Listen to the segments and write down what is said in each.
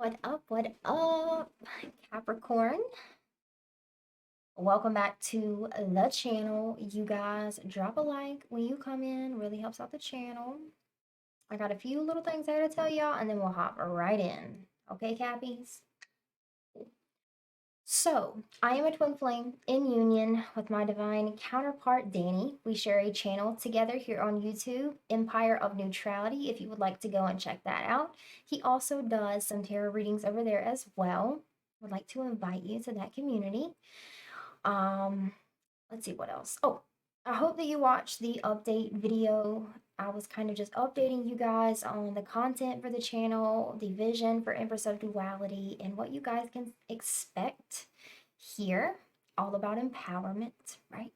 What up, Capricorn? Welcome back to the channel. You guys, drop a like when you come in, really helps out the channel. I got a few little things I gotta tell y'all, and then we'll hop right in. Okay, Cappies? So, I am a twin flame in union with my divine counterpart, Danny. We share a channel together here on YouTube, Empire of Neutrality, if you would like to go and check that out. He also does some tarot readings over there as well. I would like to invite you to that community. Um, let's see what else. Oh, I hope that you watched the update video. I was kind of just updating you guys on the content for the channel, the vision for Empress of Duality, and what you guys can expect here. All about empowerment, right?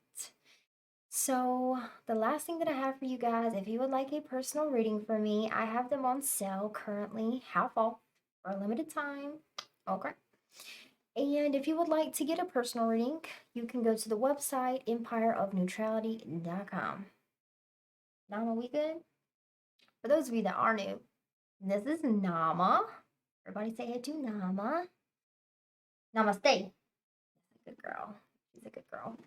So, the last thing that I have for you guys, if you would like a personal reading for me, I have them on sale currently, half off for a limited time. Okay. And if you would like to get a personal reading, you can go to the website empireofneutrality.com. Nama, we good? For those of you that are new, this is Nama. Everybody say hey to Nama. Namaste. Good girl. She's a good girl.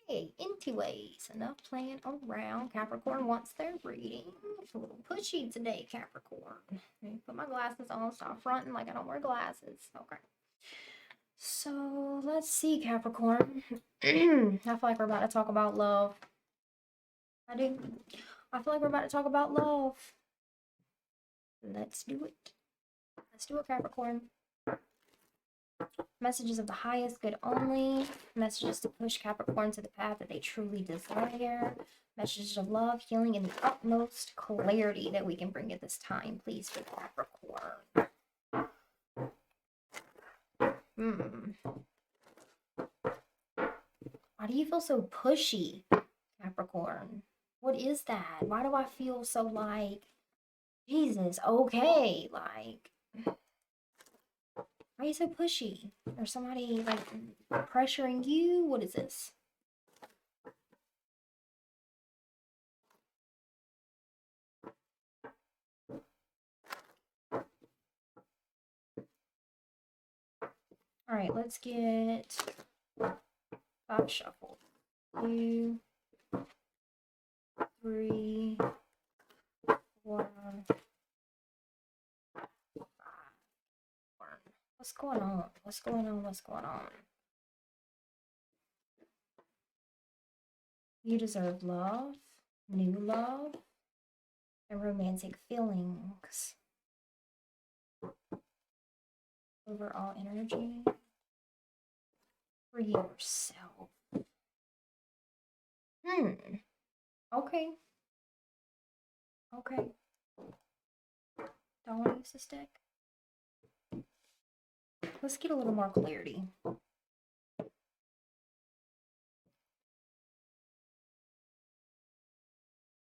Okay, anyways, enough playing around. Capricorn wants their reading. It's a little pushy today, Capricorn. Let me put my glasses on, stop fronting like I don't wear glasses. Okay. So let's see, Capricorn. I feel like we're about to talk about love. I do. I feel like we're about to talk about love. Let's do it. Let's do it, Capricorn. Messages of the highest good only. Messages to push Capricorn to the path that they truly desire. Messages of love, healing, and the utmost clarity that we can bring at this time, please, for Capricorn. Why do you feel so pushy, Capricorn? What is that? Why do I feel so like, Jesus, okay, like, why are you so pushy? Or somebody, like, pressuring you? What is this? All right, let's get 5 shuffled. 2, 3, 4, 5. What's going on? What's going on? What's going on? You deserve love, new love, and romantic feelings. Overall energy for yourself. Okay. Okay. Don't want to use the stick. Let's get a little more clarity.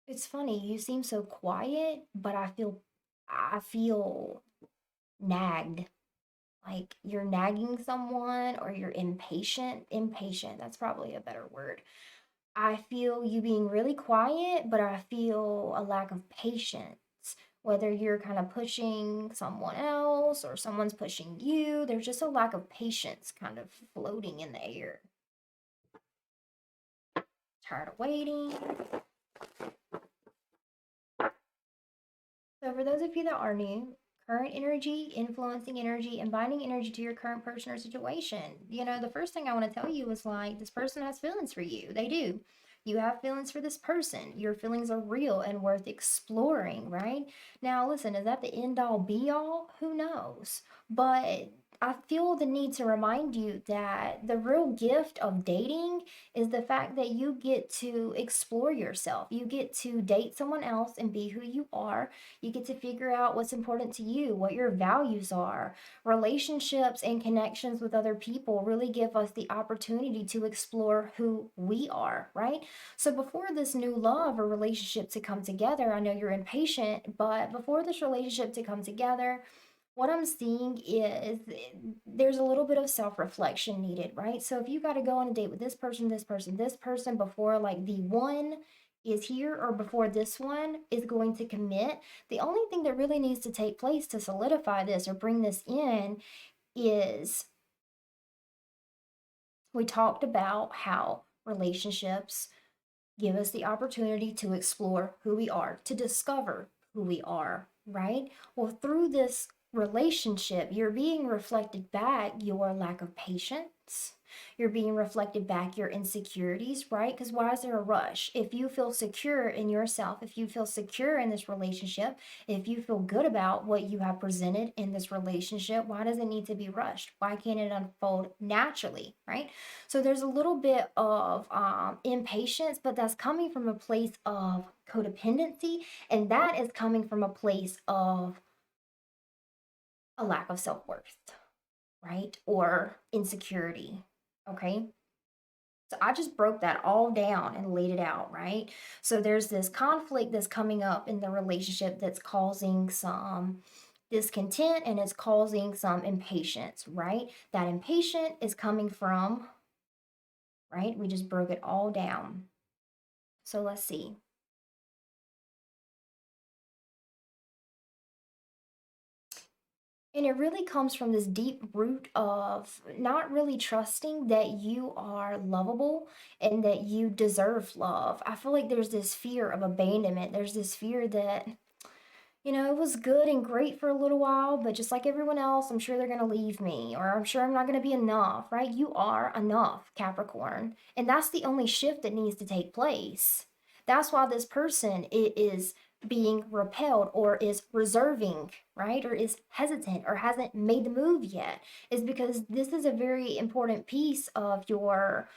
It's funny, you seem so quiet, but I feel nagged. Like you're nagging someone or you're impatient. Impatient, that's probably a better word. I feel you being really quiet, but I feel a lack of patience. Whether you're kind of pushing someone else or someone's pushing you, there's just a lack of patience kind of floating in the air. Tired of waiting. So for those of you that are new, current energy, influencing energy, and binding energy to your current person or situation. You know, the first thing I want to tell you is like, this person has feelings for you. They do. You have feelings for this person. Your feelings are real and worth exploring, right? Now, listen, is that the end all be all? Who knows? But I feel the need to remind you that the real gift of dating is the fact that you get to explore yourself. You get to date someone else and be who you are. You get to figure out what's important to you, what your values are. Relationships and connections with other people really give us the opportunity to explore who we are, right? So before this new love or relationship to come together, I know you're impatient, but before this relationship to come together, what I'm seeing is there's a little bit of self-reflection needed, right? So if you got to go on a date with this person, this person, this person before like the one is here or before this one is going to commit, the only thing that really needs to take place to solidify this or bring this in is we talked about how relationships give us the opportunity to explore who we are, to discover who we are, right? Well, through this relationship, you're being reflected back your lack of patience. You're being reflected back your insecurities, right? Because why is there a rush? If you feel secure in yourself, if you feel secure in this relationship, if you feel good about what you have presented in this relationship, why does it need to be rushed? Why can't it unfold naturally, right? So there's a little bit of impatience, but that's coming from a place of codependency, and that is coming from a place of a lack of self worth, right? Or insecurity, okay? So I just broke that all down and laid it out, right? So there's this conflict that's coming up in the relationship that's causing some discontent and it's causing some impatience, right? That impatience is coming from, right? We just broke it all down. So let's see. And it really comes from this deep root of not really trusting that you are lovable and that you deserve love. I feel like there's this fear of abandonment. There's this fear that, it was good and great for a little while, but just like everyone else, I'm sure they're going to leave me, or I'm sure I'm not going to be enough, right? You are enough, Capricorn. And that's the only shift that needs to take place. That's why this person is being repelled or is reserving, right? Or is hesitant or hasn't made the move yet, is because this is a very important piece of your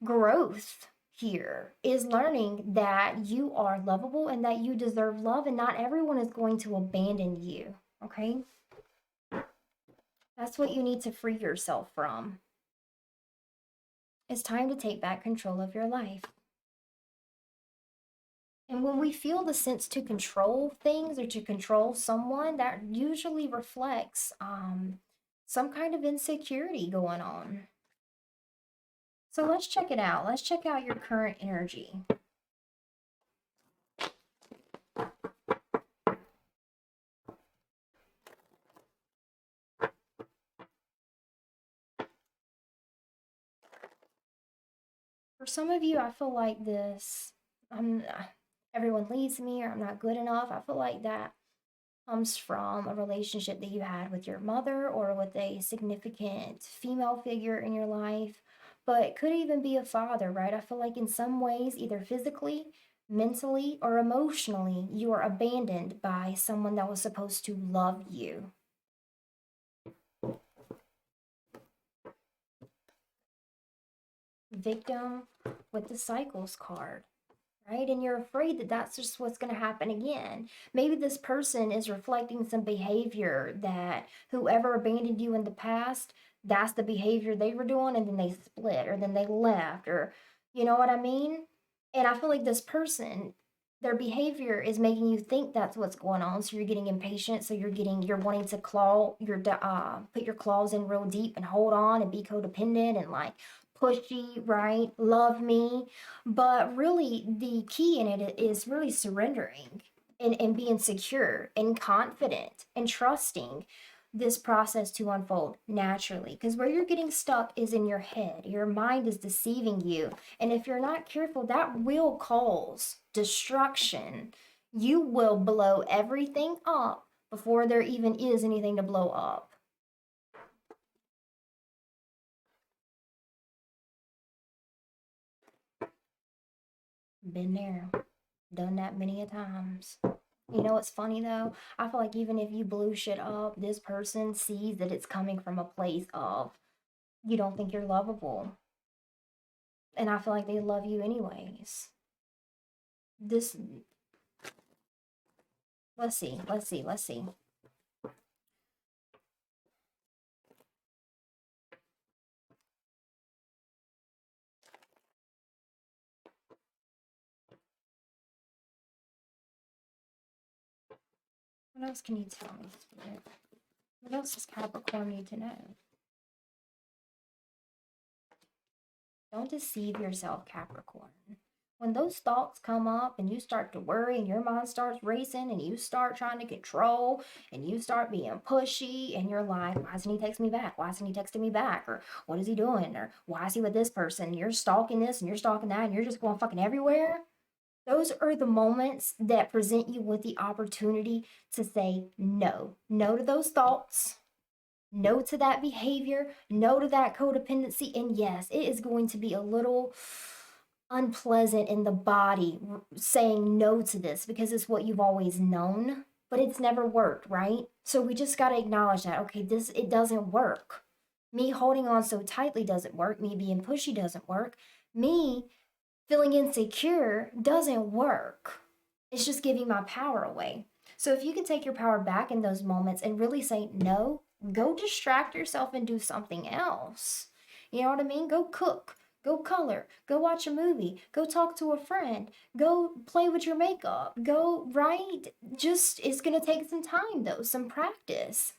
growth here is learning that you are lovable and that you deserve love and not everyone is going to abandon you, okay? That's what you need to free yourself from. It's time to take back control of your life. And when we feel the sense to control things or to control someone, that usually reflects some kind of insecurity going on. So let's check it out. Let's check out your current energy. For some of you, I feel like this, I'm, everyone leaves me or I'm not good enough. I feel like that comes from a relationship that you had with your mother or with a significant female figure in your life, but it could even be a father, right? I feel like in some ways, either physically, mentally, or emotionally, you are abandoned by someone that was supposed to love you. Victim with the cycles card, right? And you're afraid that that's just what's going to happen again. Maybe this person is reflecting some behavior that whoever abandoned you in the past, that's the behavior they were doing, and then they split or then they left, or you know what I mean? And I feel like this person, their behavior is making you think that's what's going on. So you're getting impatient. So you're wanting to put your claws in real deep and hold on and be codependent and like pushy, right? Love me. But really, the key in it is really surrendering and being secure and confident and trusting this process to unfold naturally. Because where you're getting stuck is in your head. Your mind is deceiving you. And if you're not careful, that will cause destruction. You will blow everything up before there even is anything to blow up. Been there, done that many a times. You know what's funny though? I feel like even if you blew shit up, this person sees that it's coming from a place of you don't think you're lovable. And I feel like they love you anyways. This, let's see. What else can you tell me, Spirit? What else does Capricorn need to know? Don't deceive yourself, Capricorn. When those thoughts come up and you start to worry and your mind starts racing and you start trying to control and you start being pushy and you're like, why isn't he texting me back? Why isn't he texting me back? Or what is he doing? Or why is he with this person? And you're stalking this and you're stalking that and you're just going fucking everywhere. Those are the moments that present you with the opportunity to say no. No to those thoughts. No to that behavior. No to that codependency. And yes, it is going to be a little unpleasant in the body saying no to this because it's what you've always known, but it's never worked, right? So we just got to acknowledge that, okay, it doesn't work. Me holding on so tightly doesn't work. Me being pushy doesn't work. Me feeling insecure doesn't work. It's just giving my power away. So if you can take your power back in those moments and really say no, go distract yourself and do something else. You know what I mean? Go cook, go color, go watch a movie, go talk to a friend, go play with your makeup, go write. Just, it's going to take some time though, some practice.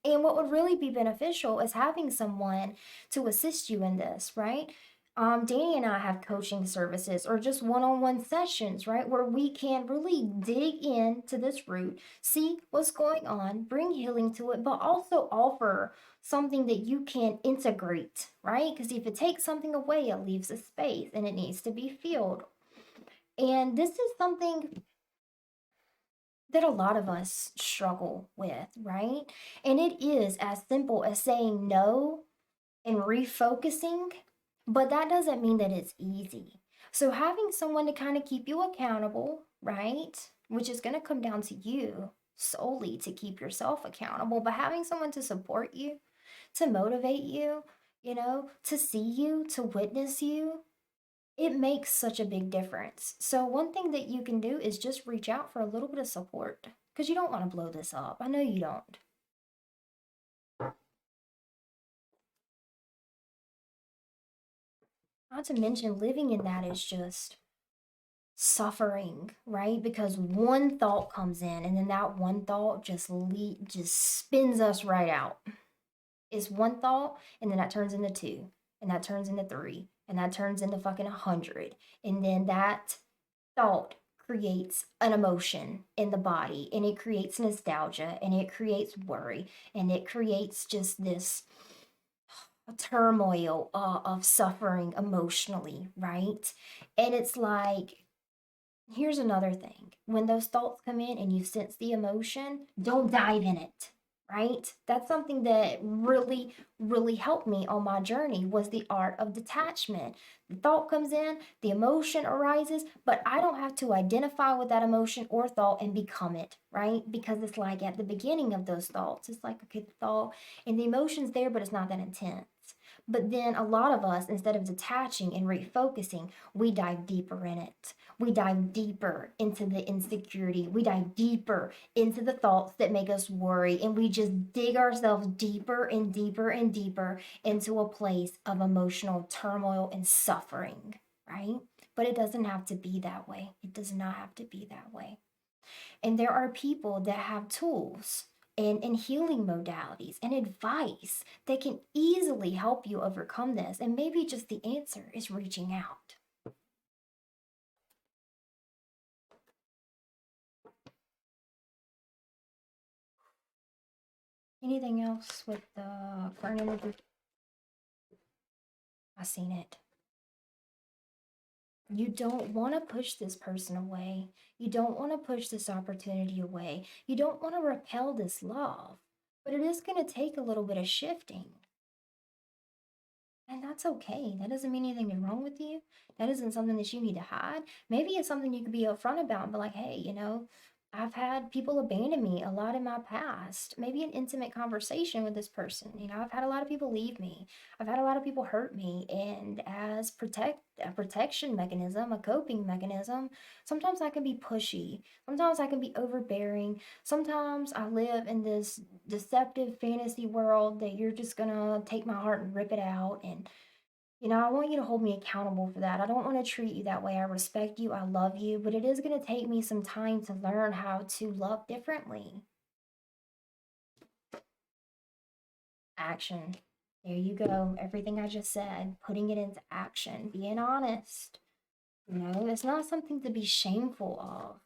And what would really be beneficial is having someone to assist you in this, right? Danny and I have coaching services or just one-on-one sessions, right? Where we can really dig into this root, see what's going on, bring healing to it, but also offer something that you can integrate, right? Because if it takes something away, it leaves a space and it needs to be filled. And this is something that a lot of us struggle with, right? And it is as simple as saying no and refocusing, but that doesn't mean that it's easy. So having someone to kind of keep you accountable, right? Which is going to come down to you solely to keep yourself accountable, but having someone to support you, to motivate you, to see you, to witness you, it makes such a big difference. So one thing that you can do is just reach out for a little bit of support because you don't want to blow this up. I know you don't. Not to mention living in that is just suffering, right? Because one thought comes in and then that one thought just spins us right out. It's one thought and then that turns into two and that turns into three and that turns into fucking 100. And then that thought creates an emotion in the body and it creates nostalgia and it creates worry and it creates just this turmoil of suffering emotionally, right? And it's like, here's another thing. When those thoughts come in and you sense the emotion, don't dive in it, right? That's something that really, really helped me on my journey was the art of detachment. The thought comes in, the emotion arises, but I don't have to identify with that emotion or thought and become it, right? Because it's like at the beginning of those thoughts, it's like, okay, the thought and the emotion's there, but it's not that intense. But then a lot of us, instead of detaching and refocusing, we dive deeper in it. We dive deeper into the insecurity. We dive deeper into the thoughts that make us worry. And we just dig ourselves deeper and deeper and deeper into a place of emotional turmoil and suffering, right? But it doesn't have to be that way. It does not have to be that way. And there are people that have tools and healing modalities and advice that can easily help you overcome this. And maybe just the answer is reaching out. Anything else with the current energy? I seen it. You don't want to push this person away. You don't want to push this opportunity away. You don't want to repel this love. But it is going to take a little bit of shifting. And that's okay. That doesn't mean anything is wrong with you. That isn't something that you need to hide. Maybe it's something you could be upfront about and be like, hey, I've had people abandon me a lot in my past. Maybe an intimate conversation with this person. I've had a lot of people leave me. I've had a lot of people hurt me. And as a protection mechanism, a coping mechanism, sometimes I can be pushy. Sometimes I can be overbearing. Sometimes I live in this deceptive fantasy world that you're just gonna take my heart and rip it out. And I want you to hold me accountable for that. I don't want to treat you that way. I respect you. I love you. But it is going to take me some time to learn how to love differently. Action. There you go. Everything I just said, putting it into action, being honest. No, it's not something to be shameful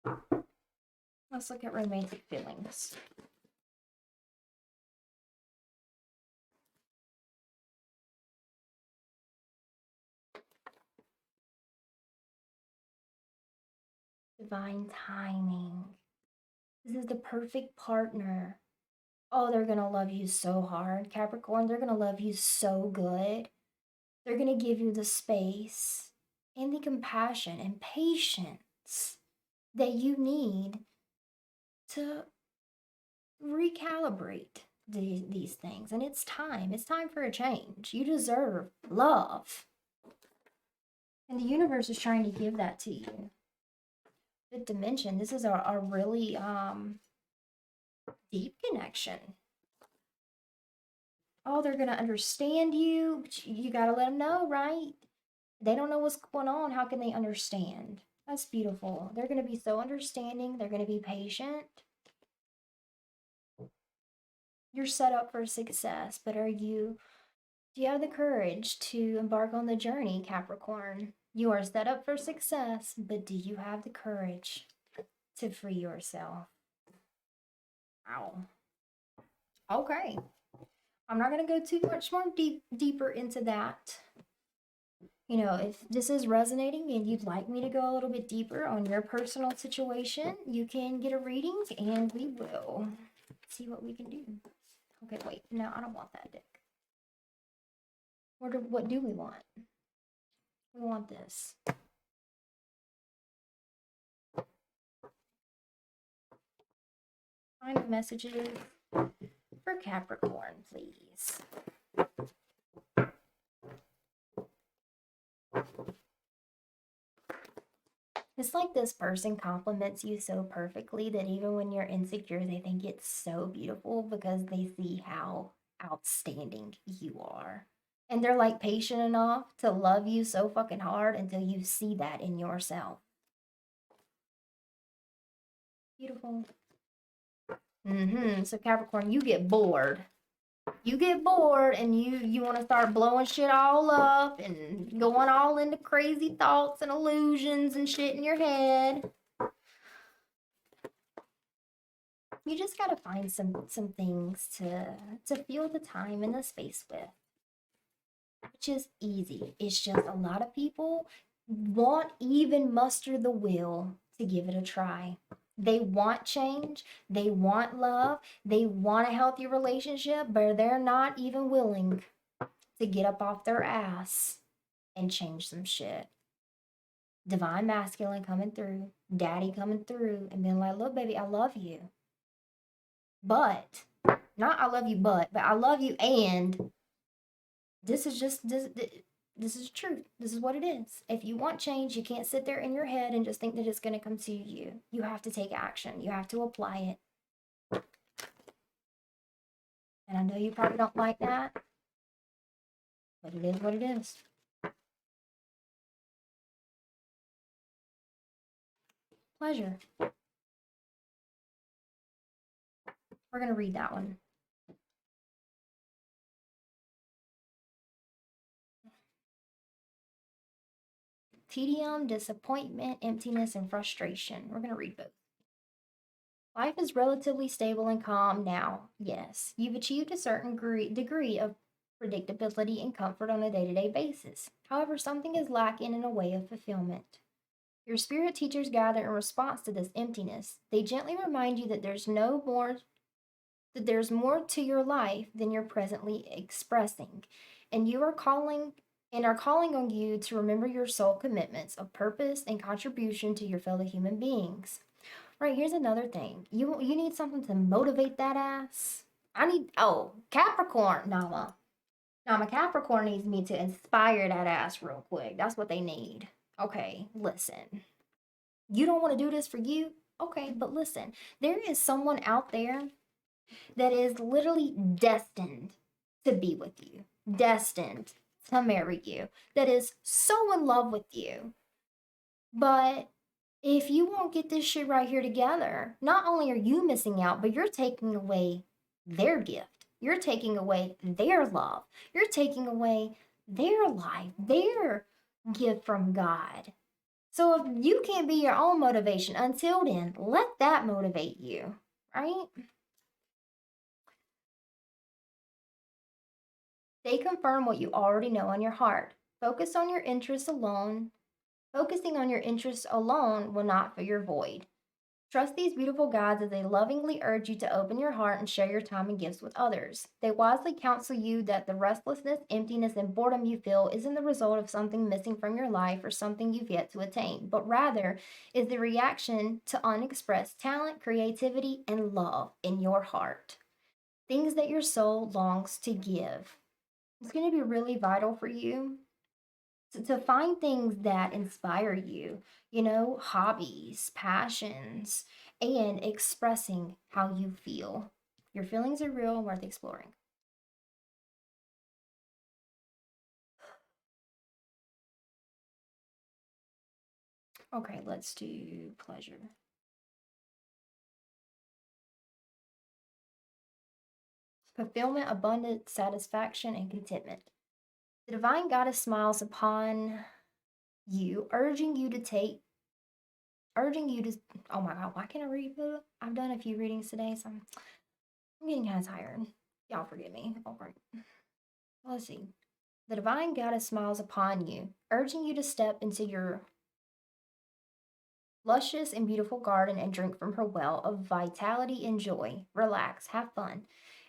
of. Let's look at romantic feelings. Divine timing. This is the perfect partner. Oh, they're going to love you so hard, Capricorn. They're going to love you so good. They're going to give you the space and the compassion and patience that you need to recalibrate these things. And it's time. It's time for a change. You deserve love. And the universe is trying to give that to you. Fifth dimension, this is a really deep connection. Oh, they're going to understand you. But you got to let them know, right? They don't know what's going on. How can they understand? That's beautiful. They're going to be so understanding. They're going to be patient. You're set up for success, but do you have the courage to embark on the journey, Capricorn? You are set up for success, but do you have the courage to free yourself? Wow. Okay. I'm not going to go too much more deeper into that. You know, if this is resonating and you'd like me to go a little bit deeper on your personal situation, you can get a reading and we will see what we can do. Okay, wait. No, I don't want that deck. What do we want? We want this. Find messages for Capricorn, please. It's like this person compliments you so perfectly that even when you're insecure, they think it's so beautiful because they see how outstanding you are. And they're like patient enough to love you so fucking hard until you see that in yourself. Beautiful. So Capricorn, you get bored. You get bored and you want to start blowing shit all up and going all into crazy thoughts and illusions and shit in your head. You just gotta find some things to fill the time and the space with, which is easy. It's just a lot of people won't even muster the will to give it a try. They want change, they want love, they want a healthy relationship, but they're not even willing to get up off their ass and change some shit. Divine masculine coming through, daddy coming through, and being like, look, baby, I love you. But, not I love you, but I love you, and this is just, this is truth. This is what it is. If you want change, you can't sit there in your head and just think that it's going to come to you. You have to take action. You have to apply it. And I know you probably don't like that, but it is what it is. Pleasure. We're going to read that one. Tedium, disappointment, emptiness, and frustration. We're going to read both. Life is relatively stable and calm now, yes. You've achieved a certain degree of predictability and comfort on a day-to-day basis. However, something is lacking in a way of fulfillment. Your spirit teachers gather in response to this emptiness. They gently remind you that there's more to your life than you're presently expressing, and are calling on you to remember your soul commitments of purpose and contribution to your fellow human beings. Right, here's another thing. You need something to motivate that ass. Capricorn, Nama. Nama, Capricorn needs me to inspire that ass real quick. That's what they need. Okay, listen. You don't want to do this for you? Okay, but listen. There is someone out there that is literally destined to be with you. Destined to marry you. That is so in love with you. But if you won't get this shit right here together, not only are you missing out, but you're taking away their gift. You're taking away their love. You're taking away their life, their gift from God. So if you can't be your own motivation until then, let that motivate you, right? They confirm what you already know in your heart. Focus on your interests alone. Focusing on your interests alone will not fill your void. Trust these beautiful guides as they lovingly urge you to open your heart and share your time and gifts with others. They wisely counsel you that the restlessness, emptiness, and boredom you feel isn't the result of something missing from your life or something you've yet to attain, but rather is the reaction to unexpressed talent, creativity, and love in your heart. Things that your soul longs to give. It's going to be really vital for you to find things that inspire you, hobbies, passions, and expressing how you feel. Your feelings are real and worth exploring. Okay, let's do pleasure. Fulfillment, abundance, satisfaction, and contentment. The divine goddess smiles upon you, urging you to, oh my God, why can't I read? I've done a few readings today, so I'm getting kind of tired. Y'all forgive me. All right. Let's see. The divine goddess smiles upon you, urging you to step into your luscious and beautiful garden and drink from her well of vitality and joy. Relax, have fun,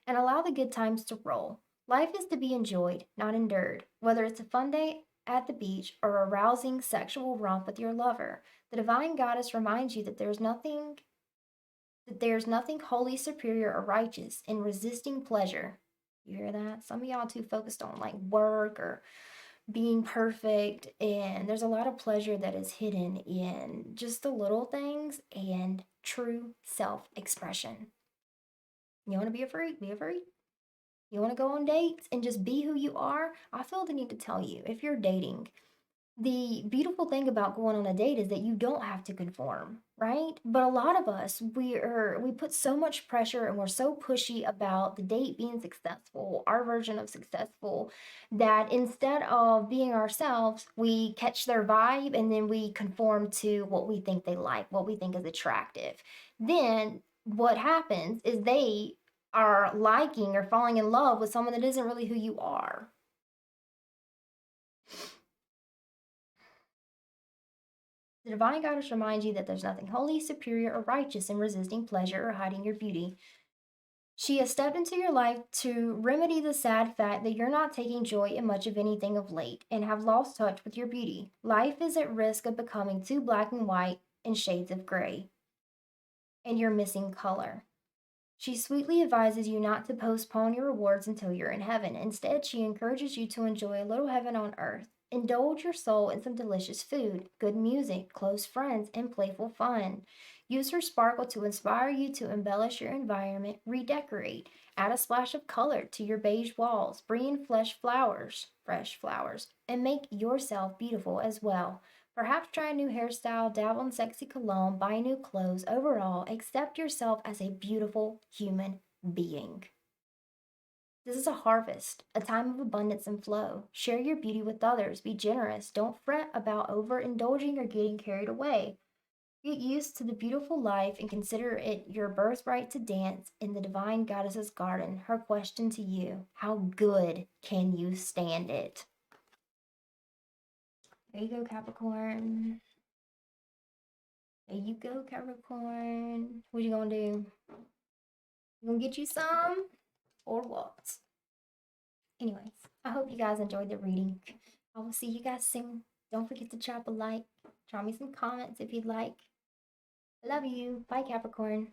and allow the good times to roll. Life is to be enjoyed, not endured. Whether it's a fun day at the beach or a rousing sexual romp with your lover, the divine goddess reminds you that there's nothing wholly superior or righteous in resisting pleasure. You hear that? Some of y'all too focused on like work or being perfect, and there's a lot of pleasure that is hidden in just the little things and true self-expression. You want to be a freak? Be a freak. You want to go on dates and just be who you are? I feel the need to tell you, if you're dating, the beautiful thing about going on a date is that you don't have to conform, right? But a lot of us, we put so much pressure and we're so pushy about the date being successful, our version of successful, that instead of being ourselves, we catch their vibe and then we conform to what we think they like, what we think is attractive. Then what happens is they are liking or falling in love with someone that isn't really who you are. The divine goddess reminds you that there's nothing holy, superior, or righteous in resisting pleasure or hiding your beauty. She has stepped into your life to remedy the sad fact that you're not taking joy in much of anything of late and have lost touch with your beauty. Life is at risk of becoming too black and white and shades of gray, and you're missing color. She sweetly advises you not to postpone your rewards until you're in heaven. Instead, she encourages you to enjoy a little heaven on earth. Indulge your soul in some delicious food, good music, close friends, and playful fun. Use her sparkle to inspire you to embellish your environment, redecorate, add a splash of color to your beige walls, bring in fresh flowers, and make yourself beautiful as well. Perhaps try a new hairstyle, dabble in sexy cologne, buy new clothes. Overall, accept yourself as a beautiful human being. This is a harvest, a time of abundance and flow. Share your beauty with others. Be generous. Don't fret about overindulging or getting carried away. Get used to the beautiful life and consider it your birthright to dance in the divine goddess's garden. Her question to you: how good can you stand it? There you go, Capricorn. There you go, Capricorn. What you gonna do? You gonna get you some or what? Anyways, I hope you guys enjoyed the reading. I will see you guys soon. Don't forget to drop a like. Drop me some comments if you'd like. I love you. Bye, Capricorn.